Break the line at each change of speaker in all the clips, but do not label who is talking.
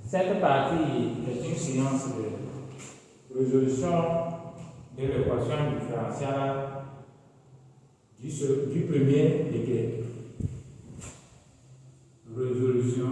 Cette partie est une séance de résolution de l'équation différentielle du premier degré. Résolution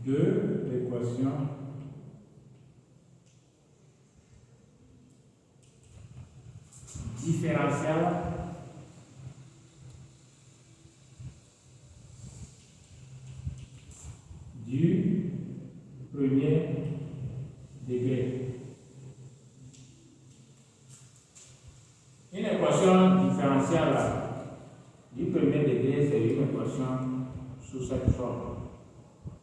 de l'équation différentielle du premier degré. Une équation différentielle du premier degré, c'est une équation sous cette forme.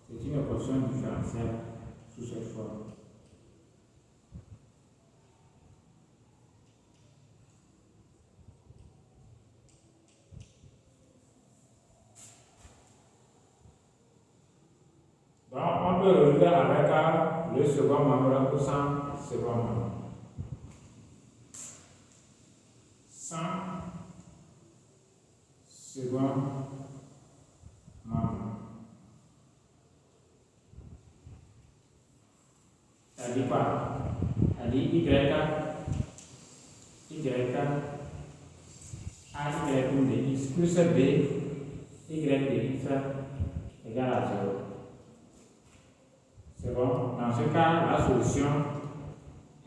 C'est une équation différentielle sous cette forme. Donc, on peut relever avec le second membre ou sans second membre. Sans second membre. Ça dit quoi? Ça dit Y, A, Y de X plus B, Y de X égale à 0. C'est bon? Dans ce cas, la solution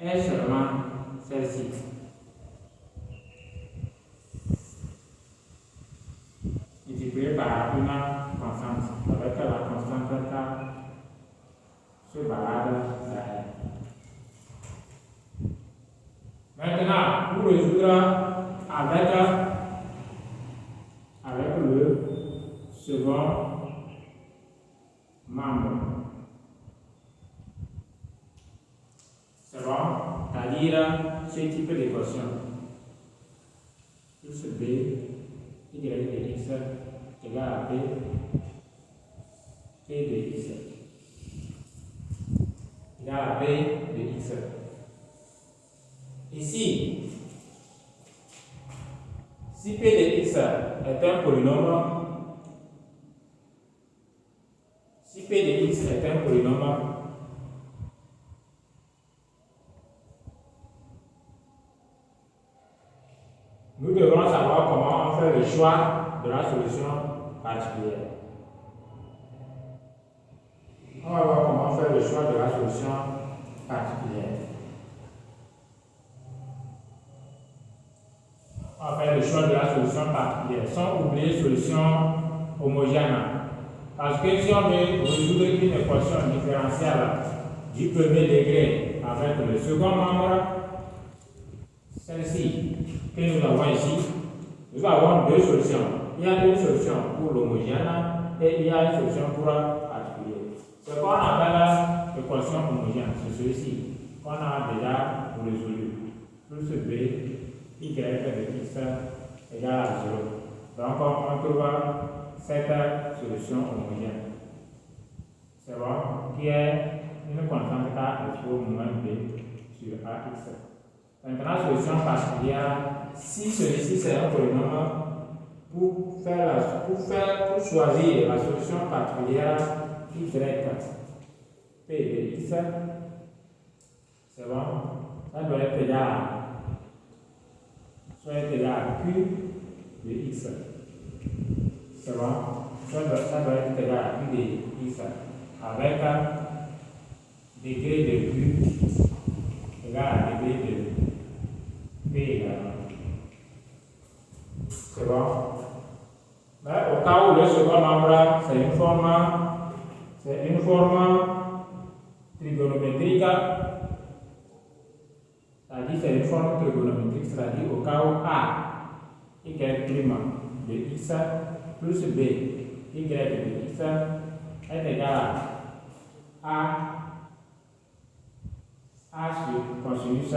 est seulement celle-ci. Multiplié par une constante, avec la constante K se balade derrière. Maintenant, pour résoudre avec le second membre. C'est bon? C'est-à-dire ce type d'équation. Plus B, Y de X égale à P de X. Égale à P de X. Ici, si P de X est un polynôme, nous devrons savoir comment on fait le choix de la solution particulière. On va voir comment faire le choix de la solution particulière. On va faire le choix de la solution particulière sans oublier solution homogène. Parce que si on veut résoudre une équation différentielle du premier degré avec le second membre, celle-ci que nous avons ici, nous avons deux solutions. Il y a une solution pour l'homogène et il y a une solution pour le particulier. Ce qu'on appelle l'équation homogène, c'est celui-ci qu'on a déjà résolu. Plus B, Y de X égale à 0. Donc on trouve cette solution homogène. C'est bon? Qui est une constante K expo moins B sur AX. Maintenant, solution particulière, si celui-ci c'est un polynôme, pour choisir la solution particulière Y, P de X, c'est bon? Ça doit être égal à Q de X. C'est bon? Ça doit être égal à Q de X avec degré de Q égal à degré de P également. C'est bon? Mais au cas où le second membre, c'est une forme trigonométrique, c'est-à-dire une forme trigonométrique, c'est-à-dire au cas où A, Y' de X plus B, Y de X est égal à A sur cosinus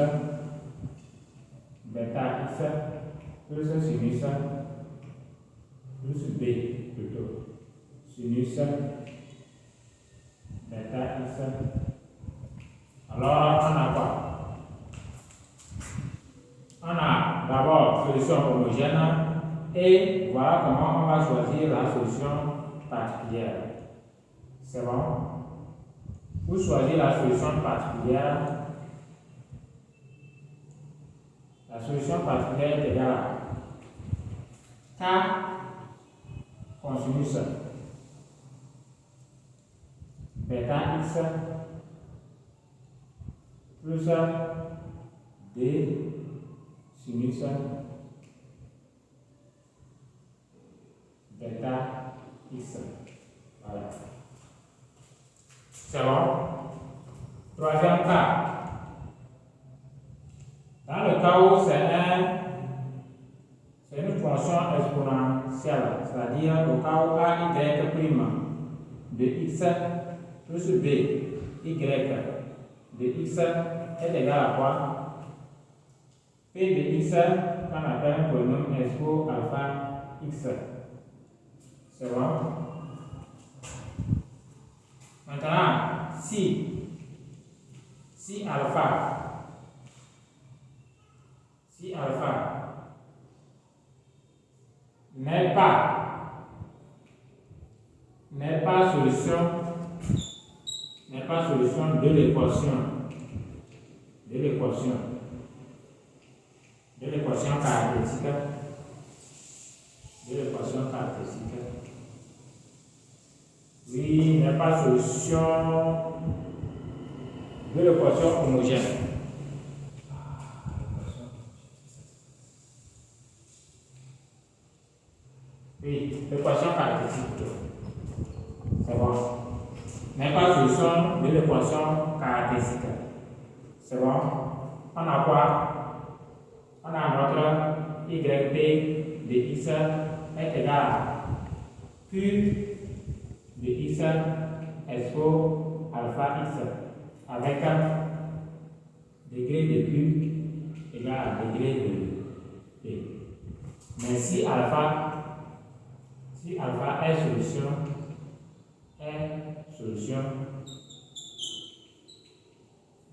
bêta X plus sinus plus B plutôt sinus bêta X. Alors on a quoi? On a d'abord solution homogène et voilà comment on va choisir la solution particulière. C'est bon? Pour choisir la solution particulière, la solution particulière est égale à K cosinus bêta x plus D sinus bêta x. Voilà. C'est bon? Troisième cas. Dans le cas où c'est une fonction exponentielle, c'est-à-dire au cas où a y prime de x plus b y de x est égal à quoi? P de x qu'on appelle un polynôme expo alpha x. C'est bon? Maintenant, si alpha n'est pas solution de l'équation caractéristique, oui, n'est pas solution de l'équation homogène. Oui, l'équation caractéristique. C'est bon. N'est pas solution de l'équation caractéristique. C'est bon. On a quoi? On a notre yp de x est égal à q de x expo alpha x avec degré de q égal à degré de p. Mais si alpha est solution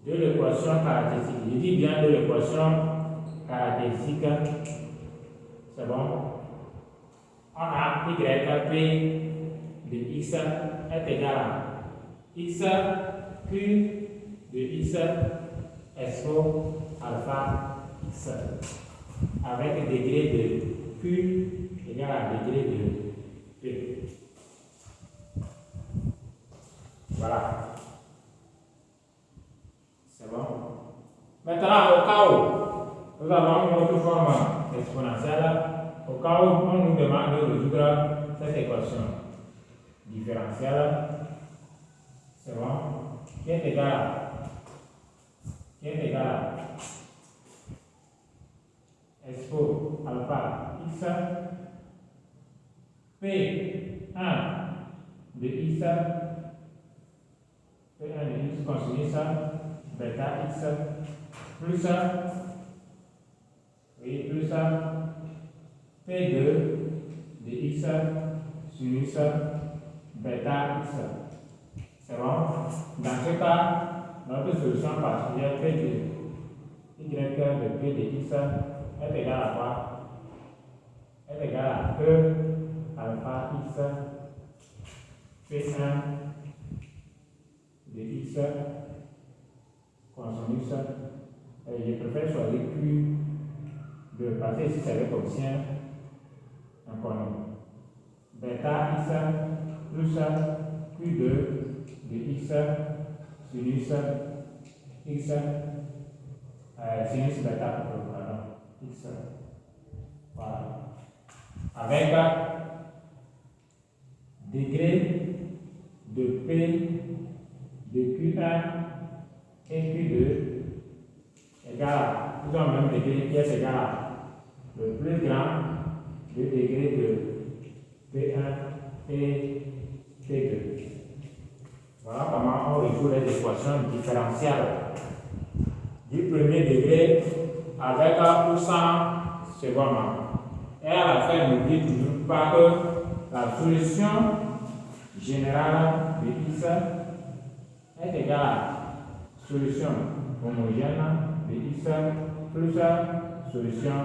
de l'équation caractéristique. Je dis bien de l'équation caractéristique. C'est bon? On a yp de x est égal à x q de x expo alpha x avec degré de q égal à degré de p. Voilà. C'est bon? Maintenant, au cas où nous avons une autre forme exponentielle, au cas où on nous demande de résoudre cette équation différentielle, c'est bon? Qui est égal à expo alpha x P1 de x cosinus bêta x plus P2 de x sinus bêta x. C'est bon? Dans ce cas, notre solution particulière P de y de P de x est égale à quoi? Est égale à E alpha x P1 de x cosinus. Je préfère choisir Q de passer ici c'est le coefficient inconnu. Bêta x plus Q2 de x sinus x sinus bêta x. Voilà. Avec degré de P de Q1 et Q2 égale à, nous avons le même degré qui est égal à le plus grand de degré de P1 et P2. Voilà comment on résout les équations différentielles du premier degré avec ou sans second. Et à la fin, nous dit toujours pas que la solution générale de x est égale à solution homogène de x plus solution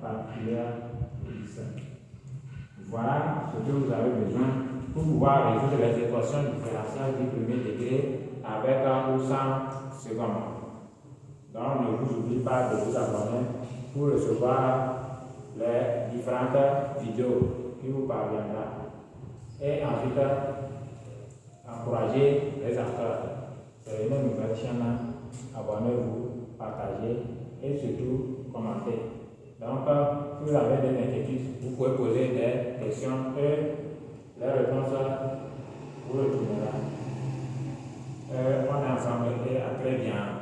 particulière de x. Voilà ce que vous avez besoin pour pouvoir résoudre les équations différentielles du premier degré avec un ou sans second. Donc, ne vous oubliez pas de vous abonner pour recevoir les différentes vidéos qui vous parviendront. Et ensuite, encouragez les acteurs. C'est une nouvelle chaîne. Abonnez-vous, partagez et surtout commentez. Donc, si vous avez des inquiétudes, vous pouvez poser des questions et les réponses vous retourneront. On est ensemble et à très bientôt.